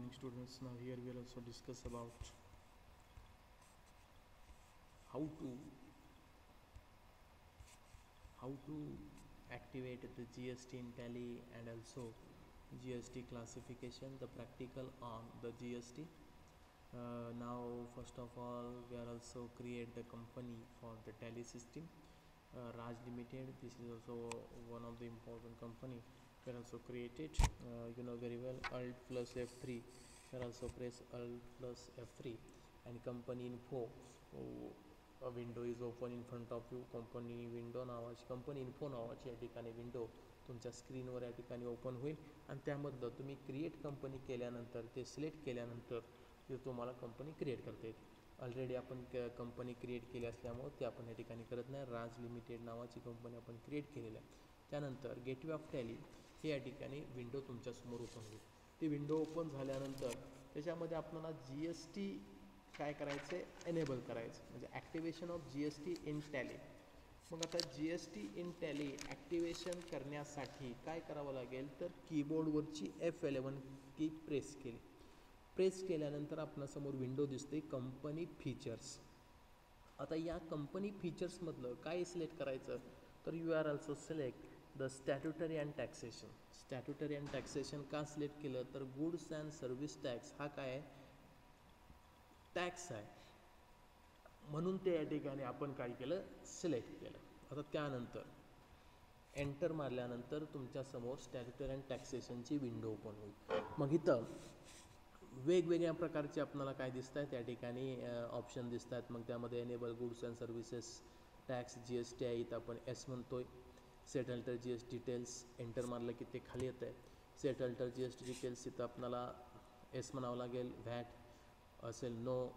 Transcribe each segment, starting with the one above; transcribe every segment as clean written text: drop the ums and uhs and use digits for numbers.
morning students. Now here we will also discuss about how to activate the GST in Tally and also GST classification, the practical on the GST. Now first of all we are also create the company for the Tally system, Raj Limited. This is also one of the important company. We are also created, you know very well, Alt plus F3. You also press Alt plus F3 and company info. A window is open in front of you. Company window नावाची, company info नावाची या ठिकाणी window तुमच्या स्क्रीनवर या ठिकाणी open होईल आणि त्यामधलं तुम्ही क्रिएट कंपनी केल्यानंतर ते सिलेक्ट केल्यानंतर ते तुम्हाला कंपनी क्रिएट करता येते. ऑलरेडी आपण कंपनी क्रिएट केली असल्यामुळे ते आपण या ठिकाणी करत नाही. राज लिमिटेड नावाची कंपनी आपण क्रिएट केलेली आहे. त्यानंतर गेटवे ऑफ टॅली हे या ठिकाणी विंडो तुमच्यासमोर ओपन होईल. ती विंडो ओपन झाल्यानंतर त्याच्यामध्ये आपल्याला GST काय करायचं आहे, एनेबल करायचं, म्हणजे activation of GST in tally. मग आता GST इन टॅली ॲक्टिवेशन करण्यासाठी काय करावं लागेल, तर कीबोर्डवरची F11 की प्रेस केल्यानंतर आपल्यासमोर विंडो दिसते कंपनी फीचर्स. आता या कंपनी फीचर्समधलं काय सिलेक्ट करायचं, तर you are also select the statutory and taxation. Statutory and taxation का सिलेक्ट केलं, तर गुड्स अँड सर्व्हिस टॅक्स हा काय आहे, टॅक्स आहे, म्हणून ते या ठिकाणी आपण काय केलं, सिलेक्ट केलं. आता त्यानंतर एंटर मारल्यानंतर तुमच्यासमोर स्टॅट्युटरी अँड टॅक्सेशनची विंडो ओपन होईल. मग इथं वेगवेगळ्या प्रकारचे आपल्याला काय दिसत आहेत, त्या ठिकाणी ऑप्शन दिसत आहेत. मग त्यामध्ये enable goods and services tax GST आहे, इथं आपण एस म्हणतोय. Set alter GST details enter मारलं की ते खाली येतं आहे. सेट अल्टर GST डिटेल्स इथं आपल्याला एस म्हणावं लागेल. व्हॅट असेल no,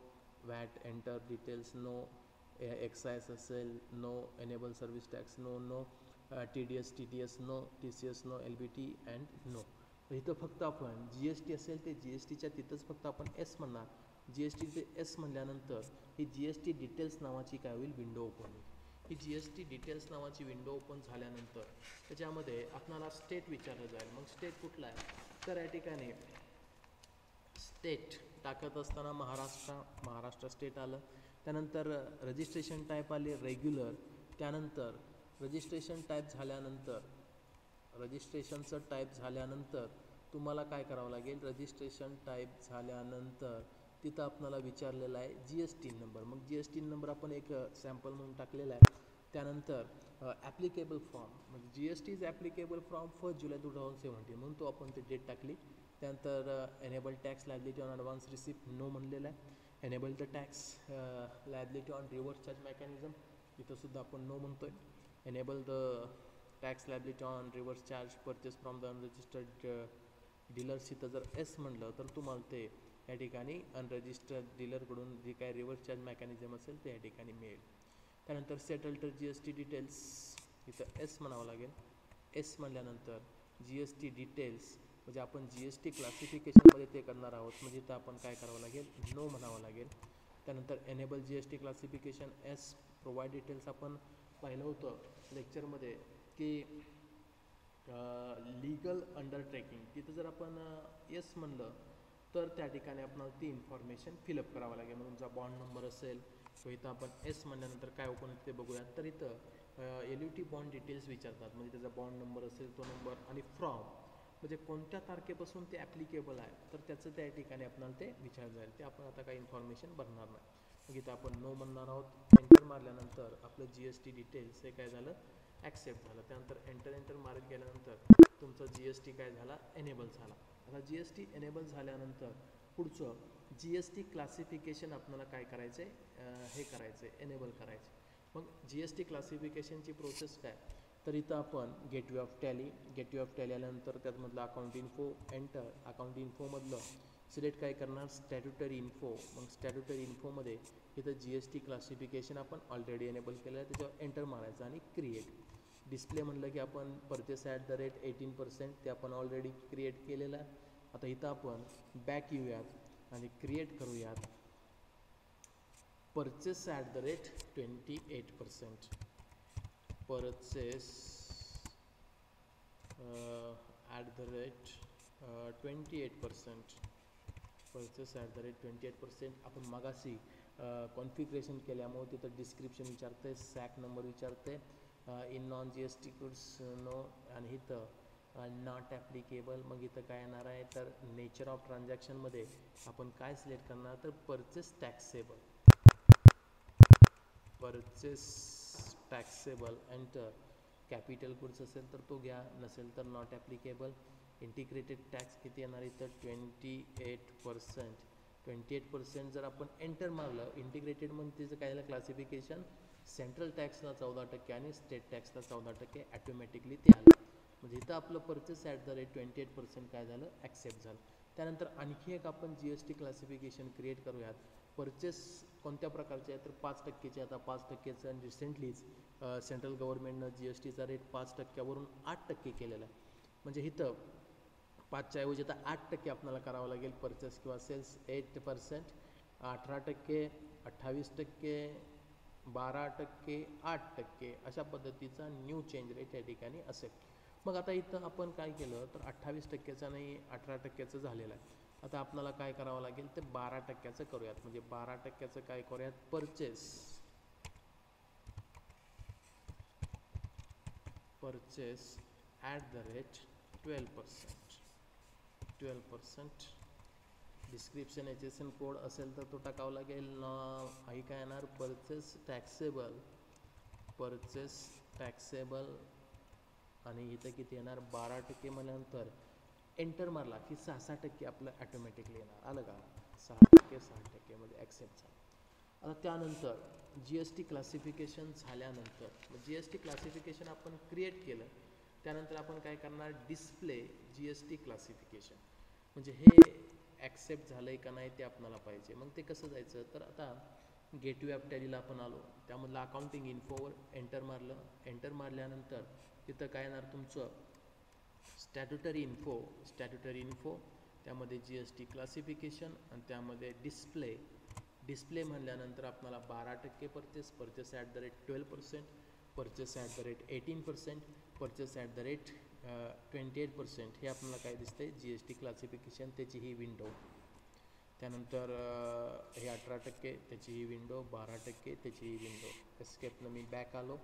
VAT enter details no. Excise असेल no, enable service tax no, TDS TTS no, TCS no, LBT and no. इथं फक्त आपण GST असेल ते GSTच्या तिथंच फक्त आपण एस म्हणणार. GSTचे एस म्हणल्यानंतर ही GST डिटेल्स नावाची काय होईल, विंडो ओपन होईल. ही GST डिटेल्स नावाची विंडो ओपन झाल्यानंतर त्याच्यामध्ये आपल्याला स्टेट विचारलं जाईल. मग स्टेट कुठला आहे, तर या ठिकाणी स्टेट टाकत असताना महाराष्ट्र स्टेट आलं. त्यानंतर रजिस्ट्रेशन टाईप आले रेग्युलर. त्यानंतर रजिस्ट्रेशनचं टाईप झाल्यानंतर तुम्हाला काय करावं लागेल, रजिस्ट्रेशन टाईप झाल्यानंतर तिथं आपल्याला विचारलेलं आहे GST नंबर. मग GST नंबर आपण एक सॅम्पल म्हणून टाकलेला आहे. त्यानंतर ॲप्लिकेबल फॉर्म, म्हणजे GST is applicable from 1 July 2017 म्हणून तो आपण ते डेट टाकली. त्यानंतर enable tax liability on advance receipt no म्हणलेलं आहे. Enable the tax liability on reverse charge mechanism, इथंसुद्धा आपण नो म्हणतो आहे. Enable the tax liability on reverse charge purchase from the unregistered dealers, इथं जर एस म्हणलं तर तुम्हाला ते या ठिकाणी अनरजिस्टर्ड डीलरकडून जे काय रिव्हर्स चार्ज मेकॅनिझम असेल ते या ठिकाणी मिळेल. त्यानंतर सेट अल्टर GST डिटेल्स, इथं एस म्हणावं लागेल. एस म्हणल्यानंतर GST डिटेल्स म्हणजे आपण GST क्लासिफिकेशनमध्ये ते करणार आहोत, म्हणजे इथं आपण काय करावं लागेल, नो म्हणावं लागेल. त्यानंतर enable GST classification S. Provide details आपण पाहिलं होतं लेक्चरमध्ये की लीगल अंडरटेकिंग, तिथं जर आपण येस म्हणलं तर त्या ठिकाणी आपल्याला ती इन्फॉर्मेशन फिलअप करावं लागेल. मग तुमचा बॉन्ड नंबर असेल, तो इथं आपण एस म्हणल्यानंतर काय ओपन होतं ते बघूयात. तर इथं LUT बॉन्ड डिटेल्स विचारतात, म्हणजे त्याचा बॉन्ड नंबर असेल तो नंबर, आणि फ्रॉम म्हणजे कोणत्या तारखेपासून ते ॲप्लिकेबल आहे तर त्याचं त्या ठिकाणी आपल्याला ते विचारलं जाईल. ते आपण आता काही इन्फॉर्मेशन भरणार नाही. मग इथं आपण नो म्हणणार आहोत. एंटर मारल्यानंतर आपलं GST डिटेल्स हे काय झालं, ॲक्सेप्ट झालं. त्यानंतर एंटर मारत गेल्यानंतर तुमचं GST काय झाला, एनेबल झाला. आता GST एनेबल झाल्यानंतर पुढचं GST क्लासिफिकेशन आपल्याला काय करायचं आहे, हे करायचं आहे, एनेबल करायचं. मग GST क्लासिफिकेशनची प्रोसेस काय, तर इथं आपण गेटवे ऑफ टॅली आल्यानंतर त्यातमधलं अकाउंट इन्फो एंटर. अकाउंट इन्फोमधलं सिलेक्ट काय करणार, स्टॅट्युटरी इन्फो. मग स्टॅट्युटरी इन्फोमध्ये इथं GST क्लासिफिकेशन आपण ऑलरेडी एनेबल केलं आहे, त्याच्यावर एंटर मारायचं आणि क्रिएट. डिस्प्ले म्हणलं की आपण परचेस @ 18% ते आपण ऑलरेडी क्रिएट केलेलं आहे. आता इथं आपण बॅक येऊयात आणि क्रिएट करूयात purchase @28%. Purchase @28%. Purchase at the rate 28%. आपण मगाशी कॉन्फिगरेशन केल्यामुळे तिथं डिस्क्रिप्शन विचारते, सॅक नंबर विचारते, in non G S T goods no, आणि इथं नॉट ॲप्लिकेबल. मग इथं काय येणार आहे तर नेचर ऑफ ट्रान्झॅक्शनमध्ये आपण काय सिलेक्ट करणार तर purchase taxable, purchase taxable enter. Capital goods असेल तर तो घ्या, नसेल तर नॉट ॲप्लिकेबल. इंटिग्रेटेड टॅक्स किती येणार इथं 28%. 28% जर आपण एंटर मारलं, इंटिग्रेटेड म्हणजे त्याचं काय झालं क्लासिफिकेशन, सेंट्रल टॅक्सला 14% आणि स्टेट टॅक्सला 14% ॲटोमॅटिकली ते आलं. म्हणजे इथं आपलं परचेस ॲट द रेट 28% काय झालं ॲक्सेप्ट झालं. त्यानंतर आणखी एक आपण G S T classification create करूयात. परचेस कोणत्या प्रकारचे आहे तर 5%चे. आता 5%चं रिसेंटलीच सेंट्रल गव्हर्नमेंटनं जी एस टीचा रेट 5%वरून 8% केलेला आहे. म्हणजे इथं 5च्या ऐवजी आता 8% आपल्याला करावं लागेल परचेस किंवा सेल्स. 8%, 18%, 28%, 12%, 8% अशा पद्धतीचा न्यू चेंज रेट या ठिकाणी असेल. मग आता इथं आपण काय केलं तर 28%चा नाही 18%चं झालेलं आहे. आता आपल्याला काय करावं लागेल तर 12%चं करूयात. म्हणजे 12%चं काय करूयात, purchase at the rate 12%. Description H S N code असेल तर तो टाकावा लागेल. काही काय येणार परचेस टॅक्सेबल आणि इथं किती येणार 12% म्हणल्यानंतर एंटर मारला की 6% आपलं ॲटोमॅटिकली येणार. आलं का, 6% मध्ये ॲक्सेप्ट झालं. आता त्यानंतर जी एस टी क्लासिफिकेशन झाल्यानंतर जी एस टी क्लासिफिकेशन आपण क्रिएट केलं, त्यानंतर आपण काय करणार display G S T classification. म्हणजे हे ॲक्सेप्ट झालं आहे का नाही ते आपल्याला पाहिजे. मग ते कसं जायचं तर आता गेटवे ऑफ टॅलीला आपण आलो, त्यामधलं अकाउंटिंग इन्फोवर एंटर मारलं. एंटर मारल्यानंतर तिथं काय येणार तुमचं स्टॅट्युटरी इन्फो, त्यामध्ये जी एस टी क्लासिफिकेशन आणि त्यामध्ये डिस्प्ले म्हणल्यानंतर आपल्याला 12% purchase at the rate 12%, purchase at the rate 18%, purchase at the rate 28%. हे आपल्याला काय दिसतंय जी एस टी क्लासिफिकेशन, त्याची ही विंडो. त्यानंतर हे 18% त्याची ही विंडो, 12% त्याची ही विंडो. एस्केपनं मी बॅक आलो.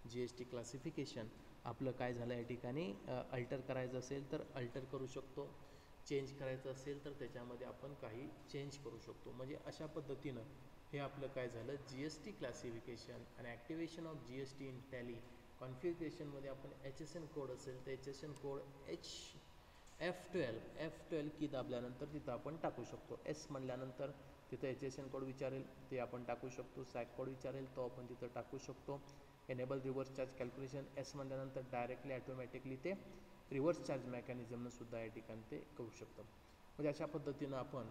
जी एस टी क्लासिफिकेशन आपलं काय झालं या ठिकाणी अल्टर करायचं असेल तर अल्टर करू शकतो, चेंज करायचं असेल तर त्याच्यामध्ये आपण काही चेंज करू शकतो. म्हणजे अशा पद्धतीनं हे आपलं काय झालं जी एस टी क्लासिफिकेशन आणि activation of G S T in Tally. कॉन्फिगरेशनमध्ये आपण एच एस एन कोड असेल तर H S N code F12 की दाबल्यानंतर तिथं आपण टाकू शकतो. एस म्हणल्यानंतर तिथं एच एस एन कोड विचारेल ते आपण टाकू शकतो. सॅक कोड विचारेल तो आपण तिथं टाकू शकतो. Enable reverse charge calculation S म्हणल्यानंतर डायरेक्टली ॲटोमॅटिकली ते रिव्हर्स चार्ज मेकॅनिझमनं सुद्धा या ठिकाणी ते करू शकतो. म्हणजे अशा पद्धतीनं आपण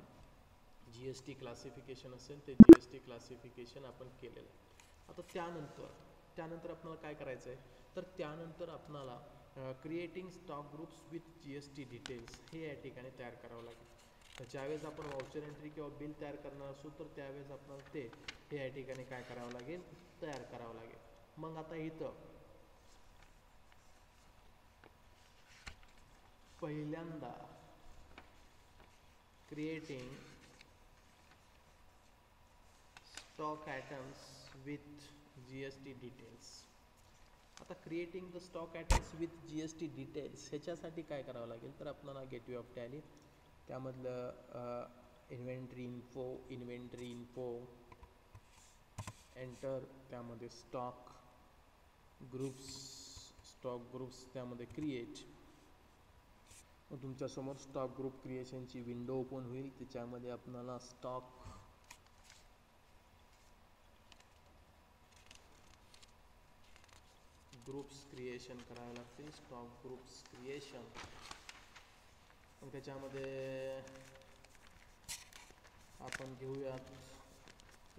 जी एस टी क्लासिफिकेशन असेल ते जी एस टी क्लासिफिकेशन आपण केलेलं आहे. आता त्यानंतर आपल्याला काय करायचं आहे तर त्यानंतर आपल्याला creating stock groups with G S T details हे या ठिकाणी तयार करावं लागेल. तर ज्यावेळेस आपण वाउचर एंट्री किंवा बिल तयार करणार असू तर त्यावेळेस आपल्याला ते हे या ठिकाणी काय करावं लागेल तयार करावं लागेल. मग आता इथं पहिल्यांदा creating stock items with G S T details. आता creating the stock items with G S T details ह्याच्यासाठी काय करावं लागेल तर आपल्याला गेटवे ऑफ टॅली, त्यामधलं इन्व्हेंटरी इन्फो एंटर, त्यामध्ये स्टॉक ग्रुप्स त्यामध्ये क्रिएट. मग तुमच्यासमोर स्टॉक ग्रुप क्रिएशनची विंडो ओपन होईल. त्याच्यामध्ये आपल्याला स्टॉक ग्रुप्स क्रिएशन करावं लागते. Stock groups creation. मग त्याच्यामध्ये आपण घेऊयात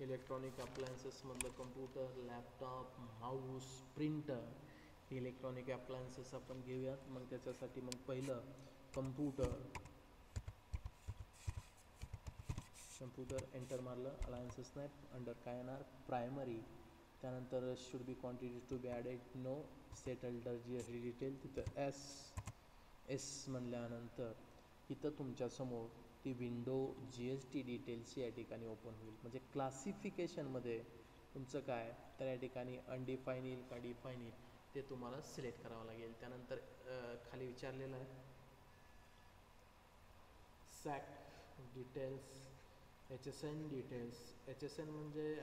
इलेक्ट्रॉनिक अप्लायन्सेसमधलं computer, laptop, mouse, printer. Electronic appliances आपण घेऊयात. मग त्याच्यासाठी मग पहिलं कम्प्युटर एंटर मारलं. अलायन्सेस नाही अंडर काय येणार प्रायमरी. त्यानंतर should be quantity to be added no, set alter G S T detail. तिथं एस म्हणल्यानंतर इथं तुमच्यासमोर ती विंडो जी एस टी डिटेल्सची या ठिकाणी ओपन होईल. म्हणजे क्लासिफिकेशनमध्ये तुमचं काय तर या ठिकाणी अनडिफाईन येईल का डिफाईन येईल ते तुम्हाला सिलेक्ट करावं लागेल. त्यानंतर खाली विचारलेलं आहे SAC details, H S N details. H S N म्हणजे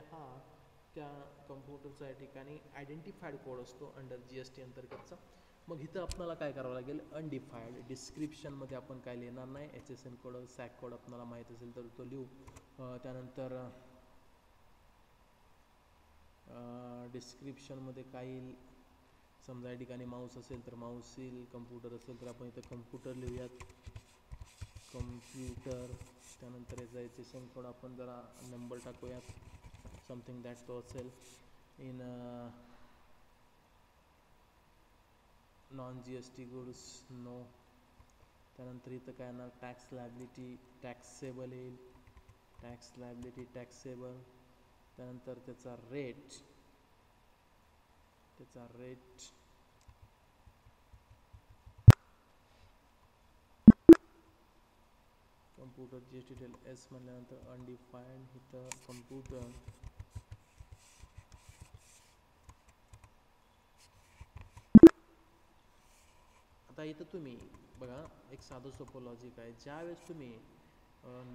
त्या कम्प्युटरचा या ठिकाणी आयडेंटिफाईड कोड असतो अंडर जी एस टी अंतर्गतचा. मग इथं आपल्याला काय करावं लागेल अनडिफाईड डिस्क्रिप्शनमध्ये आपण काय लिहिणार नाही. H S N code SAC code आपल्याला माहीत असेल तर तो लिहू. त्यानंतर डिस्क्रिप्शनमध्ये काय येईल समजा या ठिकाणी माऊस असेल तर माऊस येईल, कम्प्युटर असेल तर आपण इथं कम्प्युटर लिहूयात कम्प्युटर. त्यानंतर याचा एच एस एन कोड आपण जरा नंबर टाकूयात समथिंग दॅट तो असेल in non G S T goods no. त्यानंतर इथं काय येणार टॅक्स लायबिलिटी टॅक्सेबल येईल, टॅक्स लायबिलिटी टॅक्सेबल. त्यानंतर त्याचा rate computer G S T detail yes म्हणल्यानंतर अनडिफाईन्ड इथं कम्प्युटर. आता इथं तुम्ही बघा एक साधं सोपं लॉजिक आहे. ज्यावेळेस तुम्ही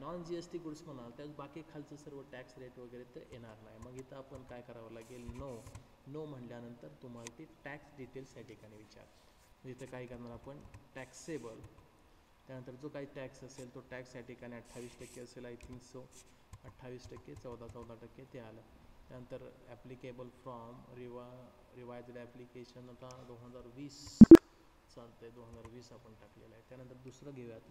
non G S T goods म्हणाल त्यावेळेस बाकी खालचं सर्व टॅक्स रेट वगैरे तर येणार नाही. मग इथं आपण काय करावं लागेल नो म्हटल्यानंतर तुम्हाला ती टॅक्स डिटेल्स या ठिकाणी विचार. इथं काय करणार आपण टॅक्सेबल. त्यानंतर जो काही टॅक्स असेल तो टॅक्स या ठिकाणी 28% असेल आय थिंक सो 28%, 14% ते आलं. त्यानंतर ॲप्लिकेबल फ्रॉम रिवाइज्ड ॲप्लिकेशन आता 2020 चालतं आहे, 2020 आपण टाकलेलं आहे. त्यानंतर दुसरं घेऊयात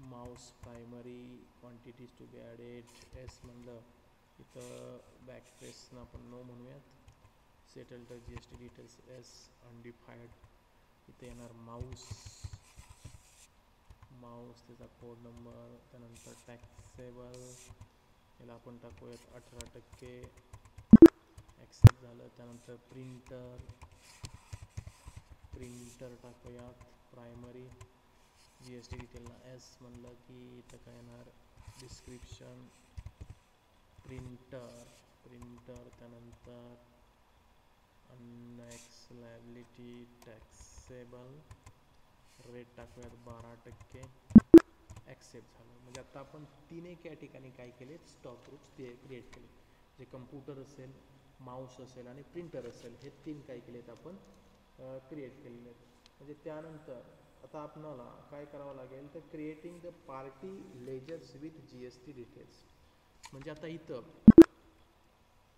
mouse primary quantities to be added yes म्हणलं इथं बॅकस्पेसनं आपण नो म्हणूयात. सेटल तर G S T details yes undefined. इथे येणार माऊस त्याचा कोड नंबर. त्यानंतर टॅक्सेबल याला आपण टाकूयात 18% ॲक्सेप्ट झालं. त्यानंतर प्रिंटर टाकूयात प्रायमरी जी एस टी डिटेलला एस म्हणलं की इथं काय येणार डिस्क्रिप्शन प्रिंटर. त्यानंतर नेक्स्ट लायबिलिटी टॅक्सेबल रेट टाकूयात 12% ॲक्सेप्ट झालं. म्हणजे आता आपण 3 या ठिकाणी काय केले स्टॉक ग्रुप्स ते क्रिएट केले. जे कम्प्युटर असेल, माऊस असेल आणि प्रिंटर असेल हे 3 काय केलेत आपण क्रिएट केलेले आहेत. म्हणजे त्यानंतर आता आपणाला काय करावं लागेल तर creating the party ledgers with G S T details. म्हणजे आता इथं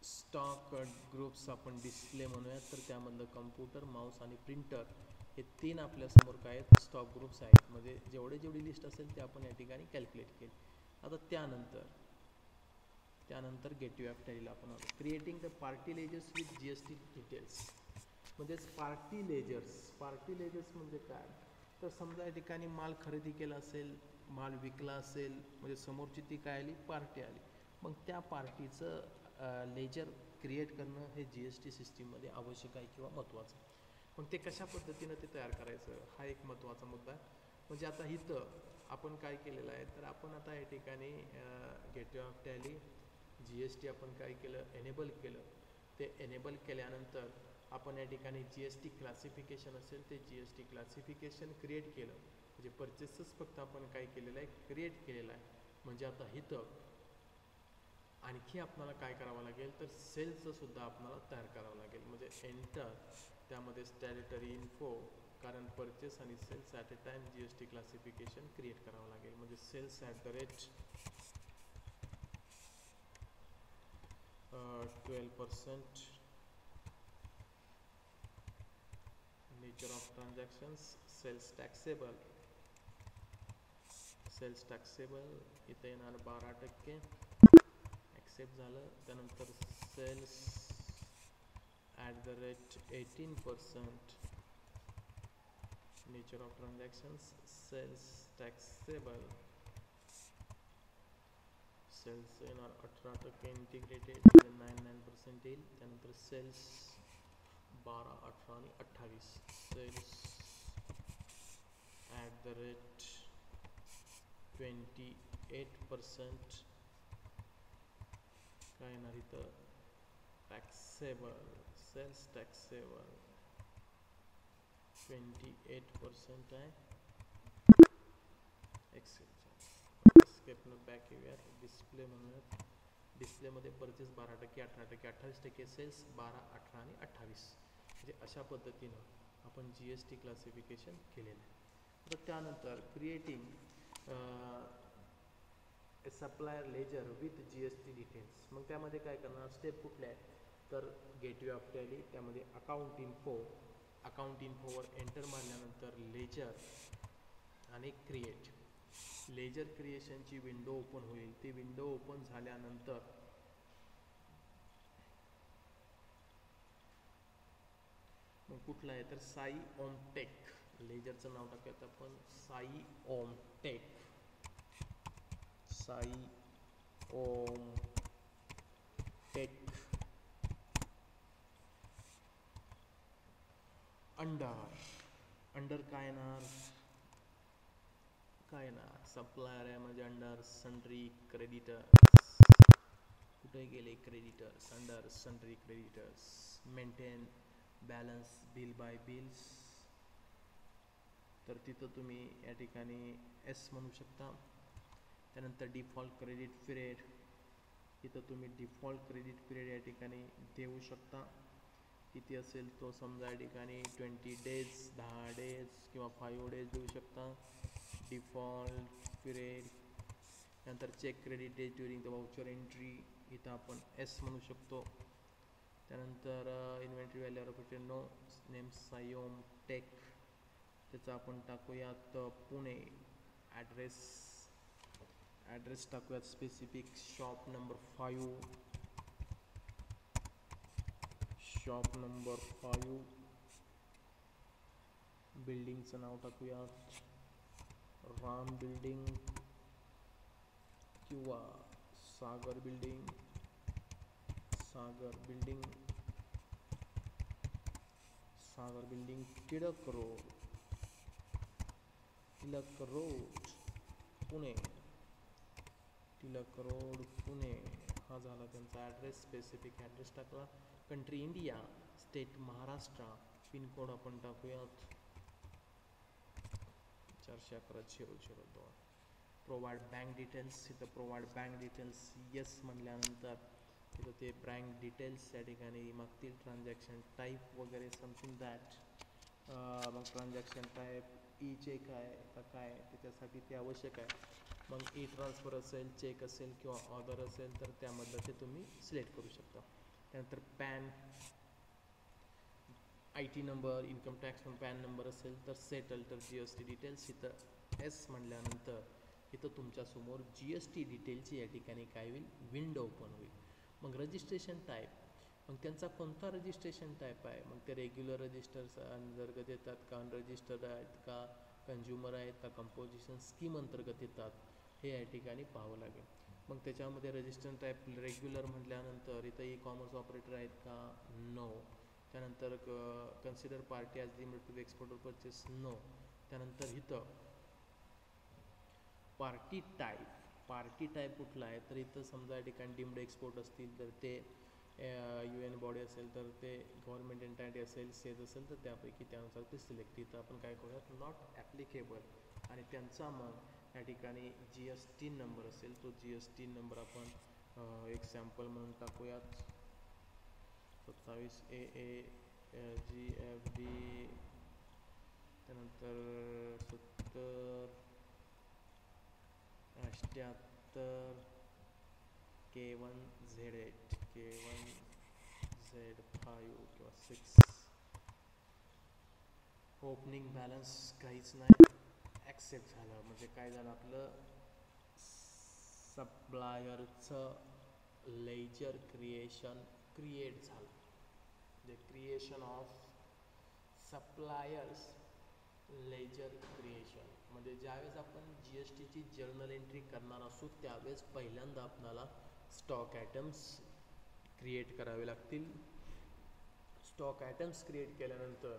स्टॉक ग्रुप्स आपण डिस्प्ले म्हणूयात तर त्यामधलं कम्प्युटर, माऊस आणि प्रिंटर हे 3 आपल्यासमोर काय आहेत स्टॉक ग्रुप्स आहेत. म्हणजे जेवढी लिस्ट असेल ते आपण या ठिकाणी कॅल्क्युलेट केली. आता त्यानंतर गेट यू एफ टॅलीला आपण आलो. Creating the party ledgers with G S T details. म्हणजेच पार्टी लेजर्स म्हणजे काय तर समजा या ठिकाणी माल खरेदी केला असेल, माल विकला असेल, म्हणजे समोरची ती काय आली पार्टी आली. मग त्या पार्टीचं लेजर क्रिएट करणं हे जी एस टी सिस्टीममध्ये आवश्यक आहे किंवा महत्त्वाचं. मग ते कशा पद्धतीनं ते तयार करायचं हा एक महत्त्वाचा मुद्दा आहे. म्हणजे आता इथं आपण काय केलेलं आहे तर आपण आता या ठिकाणी gate of Tally G S T आपण काय केलं एनेबल केलं. ते एनेबल केल्यानंतर आपण या ठिकाणी जी एस टी क्लासिफिकेशन असेल ते G S T classification create केलं. म्हणजे परचेसच फक्त आपण काय केलेलं आहे क्रिएट केलेलं आहे. म्हणजे आता इथं आणखी आपल्याला काय करावं लागेल तर सेल्सचं सुद्धा आपल्याला तयार करावं लागेल. म्हणजे एंटर त्यामध्ये स्टॅट्युटरी इन्फो कारण परचेस आणि sales at a time G S T classification create करावं लागेल. म्हणजे sales @ 12%. Nature of transactions sales taxable इथं येणार 12% ॲक्सेप्ट झालं. त्यानंतर sales @ 18%. Nature of transactions sales taxable sales येणार 18% इंटिग्रेटेड म्हणजे 99% येईल. त्यानंतर सेल्स 12, 18 आणि 28 सेल्स 28% काय येणार इथं टॅक्सेबल सेल्स टॅक्सेबल 28% आहे. एस्केपनं बॅक येऊयात. डिस्प्ले म्हणूयात. डिस्प्लेमध्ये परचेस 12%, 18%, 28% सेल्स 12, 18 आणि 28 म्हणजे अशा पद्धतीनं आपण GST क्लासिफिकेशन केलेलं आहे. तर त्यानंतर creating supplier ledger with GST details. मग त्यामध्ये काय करणार स्टेप कुठल्या आहेत तर गेटवे ऑफ टॅली, त्यामध्ये अकाउंट इन्फोवर एंटर मारल्यानंतर लेजर आणि क्रिएट. लेजर क्रिएशनची विंडो ओपन होईल. ती विंडो ओपन झाल्यानंतर मग कुठला आहे तर साई ओम टेक. लेजरचं नाव टाकूयात आपण साई ओम टेक. साई ओम टेक अंडर काय येणार सप्लायर आहे म्हणजे अंडर सन्ड्री क्रेडिटर्स. कुठे गेले creditors under sundry creditors. Maintain balance bill bye bills, तर तिथं तुम्ही या ठिकाणी एस म्हणू शकता. त्यानंतर डिफॉल्ट क्रेडिट पिरियड, इथं तुम्ही डिफॉल्ट क्रेडिट पिरियड या ठिकाणी देऊ शकता. किती असेल तो समजा या ठिकाणी 20 डेज 10 डेज किंवा 5 डेज देऊ शकता डिफॉल्ट पिरियड. नंतर check credit days during the voucher entry, इथं आपण एस म्हणू शकतो. त्यानंतर inventory value of no name सायोम टेक, त्याचं आपण टाकूयात पुणे. ॲड्रेस टाकूयात specific shop number 5. Shop number 5. बिल्डिंगचं नाव टाकूयात राम बिल्डिंग किंवा Sagar building. Sagar building Tilak road Pune. Tilak road Pune हा झाला त्यांचा ॲड्रेस. स्पेसिफिक ॲड्रेस टाकला. Country India, state Maharashtra, pincode आपण टाकूयात 411-002. प्रोव्हाइड बँक डिटेल्स, इथं प्रोव्हाइड बँक डिटेल्स येस म्हणल्यानंतर इथं ते बँक डिटेल्स या ठिकाणी मागतील. ट्रान्झॅक्शन टाईप वगैरे समथिंग दॅट. मग ट्रान्झॅक्शन टाईप ई चेक आहे का काय त्याच्यासाठी ते आवश्यक आहे. मग ई ट्रान्सफर असेल, चेक असेल किंवा ऑर्डर असेल तर त्यामधलं ते तुम्ही सिलेक्ट करू शकता. त्यानंतर pan IT number, income tax पण पॅन नंबर असेल तर सेटल, तर GST डिटेल्स इथं एस म्हणल्यानंतर इथं तुमच्यासमोर GST डिटेलची या ठिकाणी काय होईल विंडो ओपन होईल. मग रजिस्ट्रेशन टाईप, मग त्यांचा कोणता रजिस्ट्रेशन टाईप आहे. मग ते रेग्युलर रजिस्टर्स अंतर्गत येतात का, अनरजिस्टर्ड आहेत का, कंझ्युमर आहेत का, कंपोजिशन स्कीम अंतर्गत येतात, हे या ठिकाणी पाहावं लागेल. मग त्याच्यामध्ये रजिस्टर टाईप रेग्युलर म्हटल्यानंतर इथं ई कॉमर्स ऑपरेटर आहेत का, नो. त्यानंतर consider party as limit to export purchase, no. त्यानंतर इथं पार्टी टाईप कुठला आहे तर इथं समजा या ठिकाणी डिम्ड एक्सपोर्ट असतील तर ते UN बॉडी असेल तर ते गव्हर्नमेंट एंटायटी असेल, सेज असेल तर त्यापैकी त्यानुसार ते सिलेक्ट. इथं आपण काय करूयात नॉट ॲप्लिकेबल. आणि त्यांचा मग या ठिकाणी GST नंबर असेल तो GST नंबर आपण एक सॅम्पल म्हणून टाकूयात 27 AA GFD. त्यानंतर 70 88 K1Z8 K1Z5 किंवा 6. ओपनिंग बॅलन्स काहीच नाही, ॲक्सेप्ट झालं. म्हणजे काय झालं आपलं सप्लायरचं लेजर क्रिएट झालं. the creation of suppliers ledger creation म्हणजे ज्यावेळेस आपण GSTची जर्नल एंट्री करणार असू त्यावेळेस पहिल्यांदा आपल्याला स्टॉक आयटम्स क्रिएट करावे लागतील. स्टॉक आयटम्स क्रिएट केल्यानंतर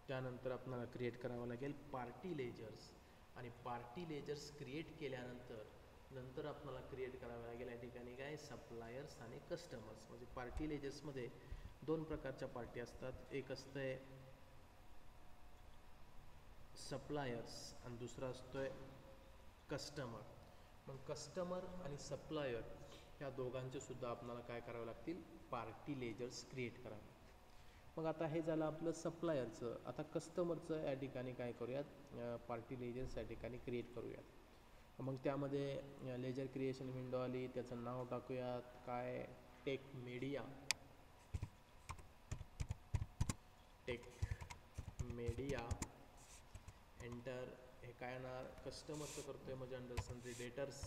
त्यानंतर आपल्याला क्रिएट करावं लागेल पार्टी लेजर्स, आणि पार्टी लेजर्स क्रिएट केल्यानंतर नंतर आपल्याला क्रिएट करावं लागेल या ठिकाणी काय, सप्लायर्स आणि कस्टमर्स. म्हणजे पार्टी लेजर्समध्ये दोन प्रकारच्या पार्टी असतात, एक असतंय सप्लायर्स आणि दुसरा असतोय कस्टमर. मग कस्टमर आणि सप्लायर ह्या दोघांचे सुद्धा आपल्याला काय करावं लागतील, पार्टी लेजर्स क्रिएट करावे. मग आता हे झालं आपलं सप्लायरचं. आता कस्टमरचं या ठिकाणी काय करूयात, पार्टी लेजर्स या ठिकाणी क्रिएट करूयात. मग त्यामध्ये लेजर क्रिएशन विंडो आली, त्याचं नाव टाकूयात काय, tech media. Tech media enter. हे काय येणार, कस्टमरचं करतोय म्हणजे under sundry debtors,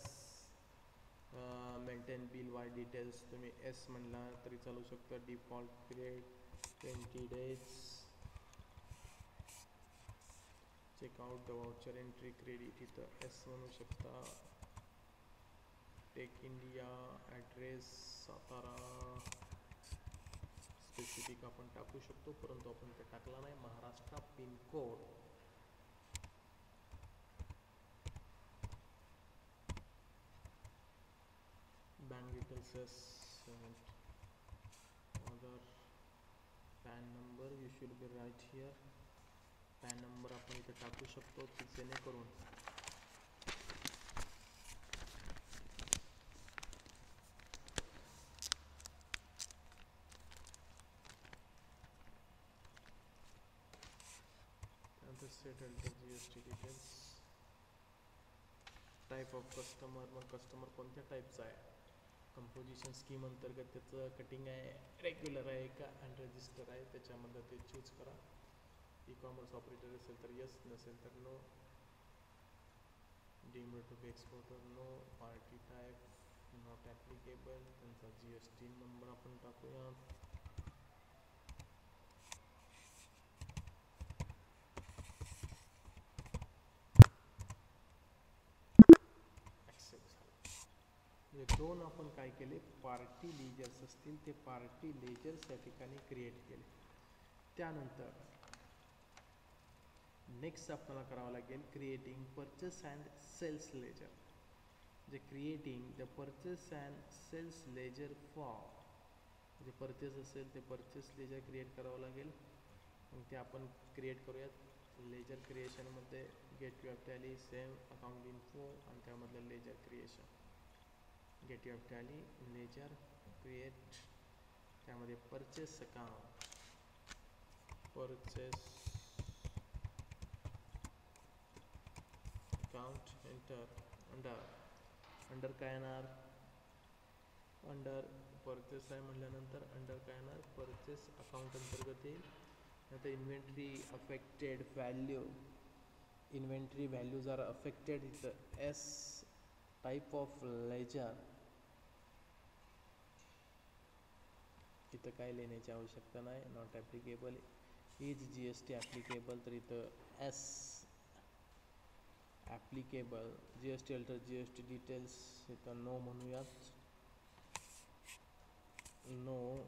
maintain bill by details. तुम्ही एस म्हणला तरी चालू शकतं. Default period 20 days. Checkout the voucher entry credit, इथं एस म्हणू शकता. Tech India address Satara, specific आपण टाकू शकतो, परंतु आपण ते टाकला नाही. Maharashtra pincode, bank details, other PAN number you should be right here. PAN number आपण इथे टाकू शकतो की जेणेकरून set enter GST details. Type of customer, मग कस्टमर कोणत्या टाईपचा आहे, कंपोजिशन स्कीम अंतर्गत त्याचं कटिंग आहे, रेग्युलर आहे का अनरजिस्टर आहे, त्याच्यामधलं ते चूज करा. ई कॉमर्स ऑपरेटर असेल तर यस, नसेल तर no. Deemed to be exporter no. Party type not applicable. त्यांचा GST नंबर आपण टाकूया. दोन आपण काय केले, पार्टी लेजर्स असतील ते पार्टी लेजर्स या ठिकाणी क्रिएट केले. त्यानंतर नेक्स्ट आपल्याला करावं लागेल creating purchase and sales ledger. जे creating the purchase and sales ledger for, जे परचेस असेल ते परचेस लेजर क्रिएट करावं लागेल. मग ते आपण क्रिएट करूयात. लेजर क्रिएशनमध्ये get your Tally, same account info आणि त्यामधलं ledger creation. Get your Tally, ledger create, त्यामध्ये purchase account, purchase account enter. Under काय येणार, अंडर परचेस आहे म्हटल्यानंतर अंडर काय येणार, परचेस अकाउंट अंतर्गत येईल. नंतर inventory affected value, inventory values are affected, इथं एस. टाईप ऑफ लेजर, इथं काय लिहिण्याची आवश्यकता नाही. Not applicable. Is GST applicable, तर इथं yes. Applicable. GST alter GST details, इथं नो म्हणूयात. नो.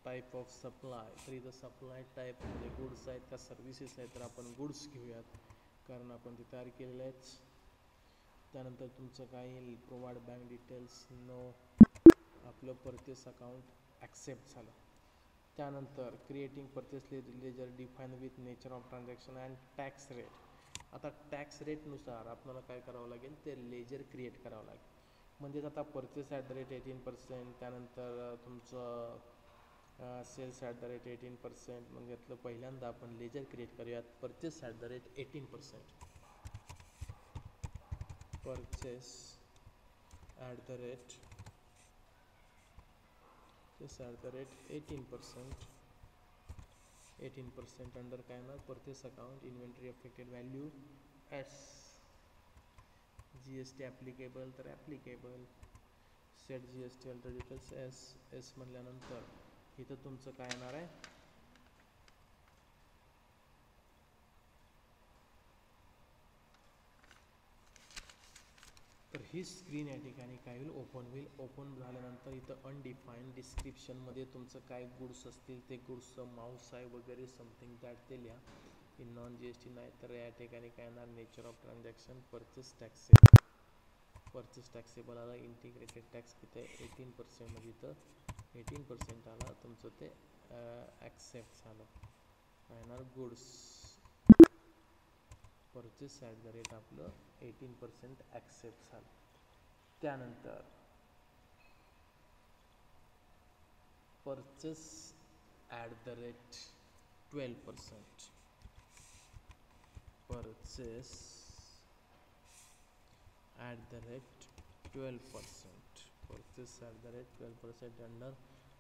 टाईप ऑफ सप्लाय, तर इथं सप्लाय टाईप म्हणजे गुड्स आहेत का सर्व्हिसेस आहेत, तर आपण गुड्स घेऊयात कारण आपण ते तयार केलेलं आहेत. त्यानंतर तुमचं काय येईल, प्रोव्हाइड बँक डिटेल्स, नो. आपलं परचेस अकाउंट ॲक्सेप्ट झालं. त्यानंतर creating purchase ledger define with nature of transaction and tax rate. आता टॅक्स रेटनुसार आपल्याला काय करावं लागेल, ते लेजर क्रिएट करावं लागेल. म्हणजेच आता परचेस ॲट द रेट 18%, त्यानंतर तुमचं सेल्स ॲट द रेट 18%. मग यातलं पहिल्यांदा आपण लेजर क्रिएट करूयात purchase at the rate 18%. Purchase at the rate 18%. 18% under काय ना, purchase account, inventory affected value yes. GST applicable तर applicable. Set GST alter details yes. Yes म्हटल्यानंतर इथं तुमचं काय येणार आहे, तर ही स्क्रीन या ठिकाणी काय होईल, ओपन होईल. ओपन झाल्यानंतर इथं अनडिफाईन्ड डिस्क्रिप्शनमध्ये तुमचं काय गुड्स असतील ते गुड्सचं माऊस आहे वगैरे समथिंग दॅट ते लिहा. In non G S T नाही तर या ठिकाणी काय येणार nature of transaction purchase taxable. Purchase taxable आला इंटिग्रेटेड टॅक्स किती आहे 18% म्हणजे इथं 18% आला तुमचं ते ॲक्सेप्ट झालं काय येणार goods purchase at the rate आपलं 18% ॲक्सेप्ट झालं. त्यानंतर purchase at the rate 12%. Purchase at the rate 12%. Purchase at the rate 12% under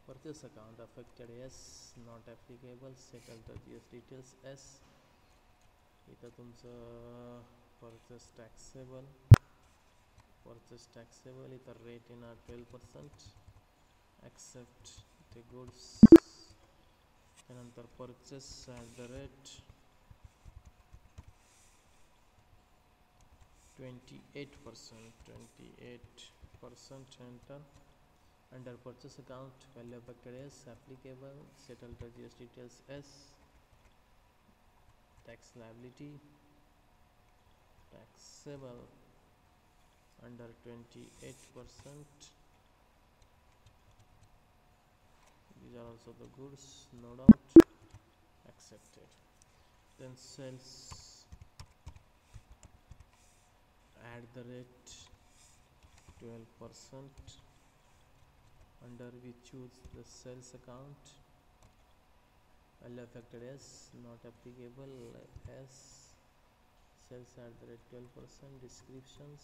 purchase account affected yes, not applicable. Settle the GS details S. इथं तुमचं purchase taxable इथं rate in 12%. Accept the goods. त्यानंतर purchase at the rate 28%. Enter. Under purchase account value affected is applicable. Settle the GS details S. Tax liability taxable under 28%. These are also the goods, no doubt. Accepted. Then sales at the rate 12%. Under we choose the sales account. Value affected as not applicable as sales at the rate 12%. Descriptions.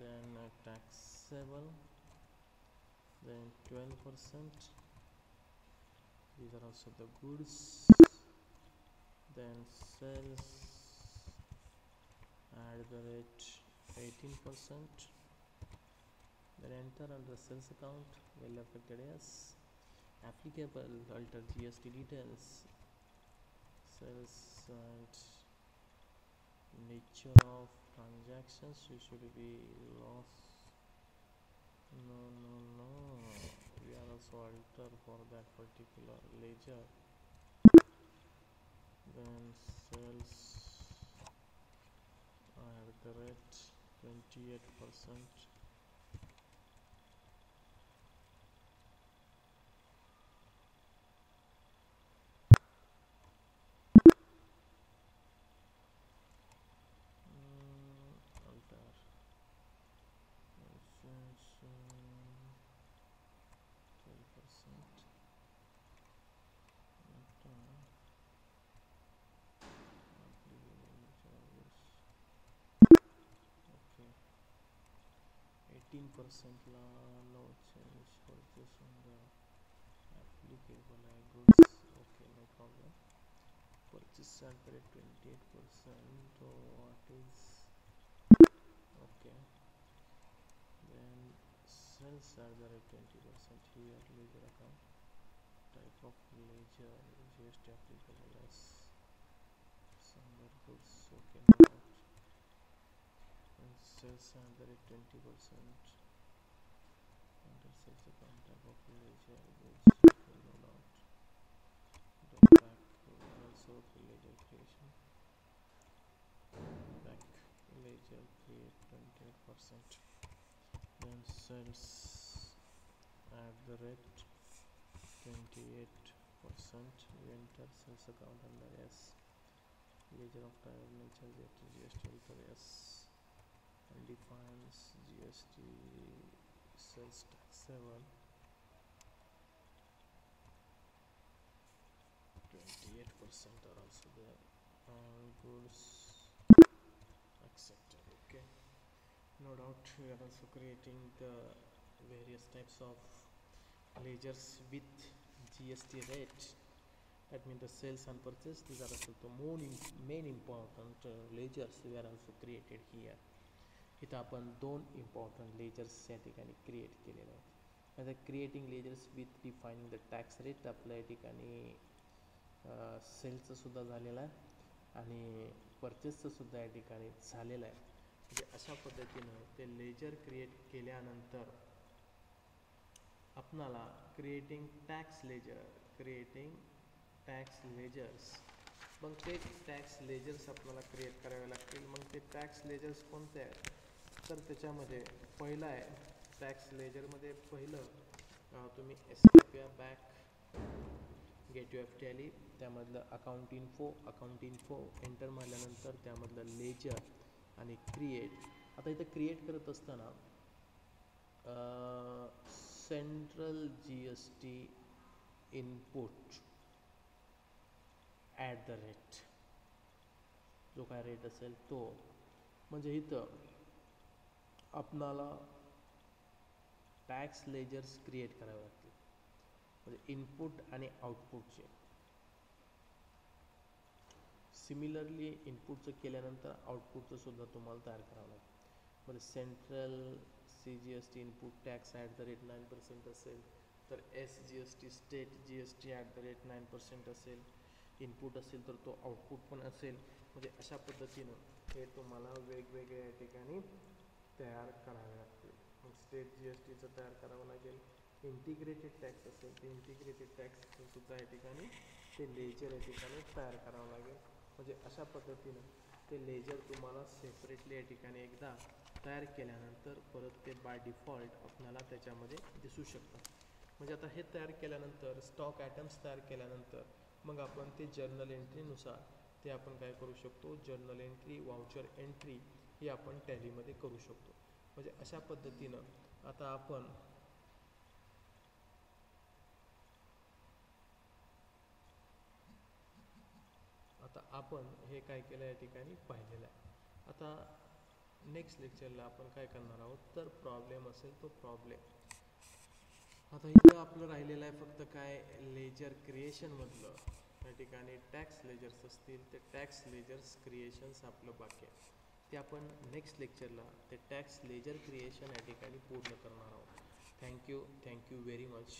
Then taxable. Then 12%. These are also the goods. Then sales at the rate 18%. Then enter under sales account. Value affected as applicable. Alter GST details. Sales and nature of transactions. You should be loss. No. We are also alter for that particular ledger. Then sales at the rate 28%. Alter sales 12%. Okay. 18% no change. Purchase on the applicable goods. Okay, no problem. Purchase at the rate 28%. So what is okay? Then sales at the rate 20% here. Ledger account. Type of ledger GST applicable as somewhere goods. Okay, no doubt. And sales at the rate 20%. Under sales account type of ledger goods. Okay, no doubt. The back also ledger creation. Back ledger create 28%. Then sales at the rate 28%. We enter sales account under S. Ledger of type nature GST alter S. And defines GST sales taxable 28% are also there. Goods accepted. Okay, no doubt. We are also creating the various types of ledgers with GST rate. That means the sales and purchase. These are also the main important ledgers we are also created here. इथं आपण 2 important ledgers या ठिकाणी create केलेले आहेत. आता creating ledgers with defining the tax rate आपल्या या ठिकाणी सेल्सचं सुद्धा झालेलं आहे आणि परचेसचं सुद्धा या ठिकाणी झालेलं आहे. म्हणजे अशा पद्धतीनं ते लेजर क्रिएट केल्यानंतर आपणाला क्रिएटिंग टॅक्स टॅक्स लेजर्स. मग ते टॅक्स लेजर्स आपल्याला क्रिएट करावे लागतील. मग ते टॅक्स लेजर्स कोणते आहेत, तर त्याच्यामध्ये पहिलं आहे टॅक्स लेजरमध्ये पहिलं तुम्ही एस्केप या back gate you F Tally, त्यामधलं अकाउंट इन्फो एंटर मारल्यानंतर त्यामधलं लेजर आणि क्रिएट. आता इथं क्रिएट करत असताना central G S T input @ जो काय रेट असेल तो, म्हणजे इथं आपणाला टॅक्स लेजर्स क्रिएट करावे लागतील, म्हणजे इनपुट आणि आउटपुटचे. सिमिलरली इनपुटचं केल्यानंतर आउटपुटचं सुद्धा तुम्हाला तयार करावं लागेल. म्हणजे सेंट्रल CGST इनपुट टॅक्स @9% असेल, तर SGST स्टेट GST @9% असेल. इनपुट असेल तर तो आउटपुट पण असेल. म्हणजे अशा पद्धतीनं हे तुम्हाला वेगवेगळ्या ठिकाणी तयार करावे लागतील. मग स्टेट GSTचं तयार करावं लागेल. इंटिग्रेटेड टॅक्स असेल ते इंटिग्रेटेड टॅक्सचं सुद्धा या ठिकाणी ते लेजर या ठिकाणी तयार करावं लागेल. म्हणजे अशा पद्धतीनं ते लेजर तुम्हाला सेपरेटली या ठिकाणी एकदा तयार केल्यानंतर परत ते बाय डिफॉल्ट आपल्याला त्याच्यामध्ये दिसू शकतात. म्हणजे आता हे तयार केल्यानंतर स्टॉक आयटम्स तयार केल्यानंतर मग आपण ते जर्नल एंट्रीनुसार ते आपण काय करू शकतो, जर्नल एंट्री, वाउचर एंट्री ही आपण टॅलीमध्ये करू शकतो. म्हणजे अशा पद्धतीनं आता आपण हे काय केलं या ठिकाणी पाहिलेलं आहे. आता नेक्स्ट लेक्चरला आपण काय करणार आहोत, तर प्रॉब्लेम असेल तो प्रॉब्लेम. आता इथं आपलं राहिलेलं आहे फक्त काय, लेजर क्रिएशनमधलं या ठिकाणी टॅक्स लेजर्स असतील ते टॅक्स लेजर्स क्रिएशन्स आपलं बाकी आहे. ते आपण नेक्स्ट लेक्चरला ते टॅक्स लेजर क्रिएशन या ठिकाणी पूर्ण करणार आहोत. Thank you very much.